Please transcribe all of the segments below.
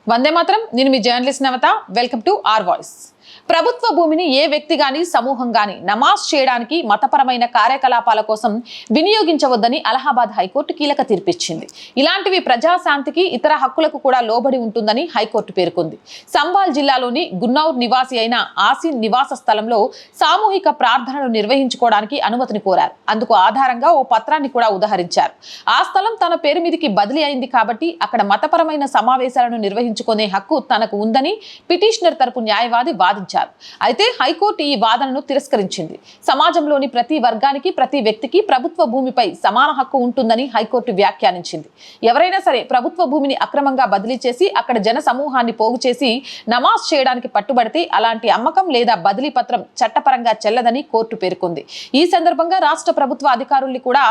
వందే మాత్రం. నేను మీ journalist Navatha. Welcome to R voice. ప్రభుత్వ భూమిని ఏ వ్యక్తి గాని సమూహం గాని నమాజ్ చేయడానికి మతపరమైన కార్యకలాపాల కోసం వినియోగించవద్దని అలహాబాద్ హైకోర్టు కీలక తీర్పిచ్చింది. ఇలాంటివి ప్రజాశాంతికి ఇతర హక్కులకు కూడా లోబడి ఉంటుందని హైకోర్టు పేర్కొంది. సంబాల్ జిల్లాలోని గున్నౌర్ నివాసి అయిన ఆసిన్ నివాస స్థలంలో సామూహిక ప్రార్థనలు నిర్వహించుకోవడానికి అనుమతిని కోరారు. అందుకు ఆధారంగా ఓ పత్రాన్ని కూడా ఉదహరించారు. ఆ స్థలం తన పేరు మీదకి బదిలీ అయింది కాబట్టి అక్కడ మతపరమైన సమావేశాలను నిర్వహించుకునే హక్కు తనకు ఉందని పిటిషనర్ తరపు న్యాయవాది వాదించారు. అయితే హైకోర్టు ఈ వాదనను తిరస్కరించింది. సమాజంలోని ప్రతి వర్గానికి ప్రతి వ్యక్తికి ప్రభుత్వ భూమిపై సమాన హక్కు ఉంటుందని హైకోర్టు వ్యాఖ్యానించింది. ఎవరైనా సరే ప్రభుత్వ భూమిని అక్రమంగా బదిలీ చేసి అక్కడ జన సమూహాన్ని పోగు చేసి నమాజ్ చేయడానికి పట్టుబడితే అలాంటి అమ్మకం లేదా బదిలీ పత్రం చట్టపరంగా చెల్లదని కోర్టు పేర్కొంది. ఈ సందర్భంగా రాష్ట్ర ప్రభుత్వ అధికారుల్ని కూడా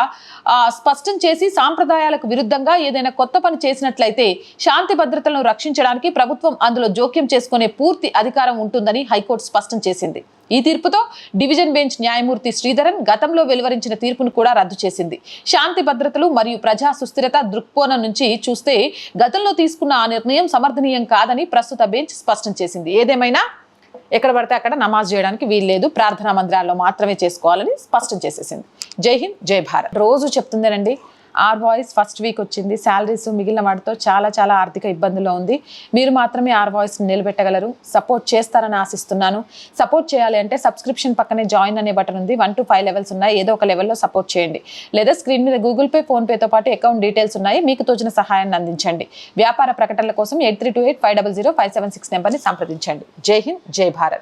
స్పష్టం చేసి సాంప్రదాయాలకు విరుద్ధంగా ఏదైనా కొత్త పని చేసినట్లయితే శాంతి భద్రతలను రక్షించడానికి ప్రభుత్వం అందులో జోక్యం చేసుకునే పూర్తి అధికారం ఉంటుందని హైకోర్టు స్పష్టం చేసింది. ఈ తీర్పుతో డివిజన్ బెంచ్ న్యాయమూర్తి శ్రీధరన్ గతంలో వెలువరించిన తీర్పును కూడా రద్దు చేసింది. శాంతి భద్రతలు మరియు ప్రజా సుస్థిరత దృక్కోణం నుంచి చూస్తే గతంలో తీసుకున్న ఆ నిర్ణయం సమర్థనీయం కాదని ప్రస్తుత బెంచ్ స్పష్టం చేసింది. ఏదేమైనా ఎక్కడ పడితే అక్కడ నమాజ్ చేయడానికి వీల్లేదు, ప్రార్థనా మందిరాల్లో మాత్రమే చేసుకోవాలని స్పష్టం చేసేసింది. జై హింద్, జై భారత్. రోజు చెప్తుందేనండి, ఆర్ వాయిస్ ఫస్ట్ వీక్ వచ్చింది. శాలరీస్ మిగిలిన వాటితో చాలా ఆర్థిక ఇబ్బందుల్లో ఉంది. మీరు మాత్రమే ఆర్ వాయిస్ని నిలబెట్టగలరు. సపోర్ట్ చేస్తారని ఆశిస్తున్నాను. సపోర్ట్ చేయాలి అంటే సబ్స్క్రిప్షన్ పక్కనే జాయిన్ అనే బటన్ ఉంది. 1 to 5 లెవెల్స్ ఉన్నాయి. ఏదో ఒక లెవెల్లో సపోర్ట్ చేయండి. లేదా స్క్రీన్ మీద గూగుల్ పే, ఫోన్ పేతో పాటు అకౌంట్ డీటెయిల్స్ ఉన్నాయి. మీకు తోచిన సహాయాన్ని అందించండి. వ్యాపార ప్రకటనల కోసం 8328500576 నెంబర్ని సంప్రదించండి. జై హింద్, జై భారత్.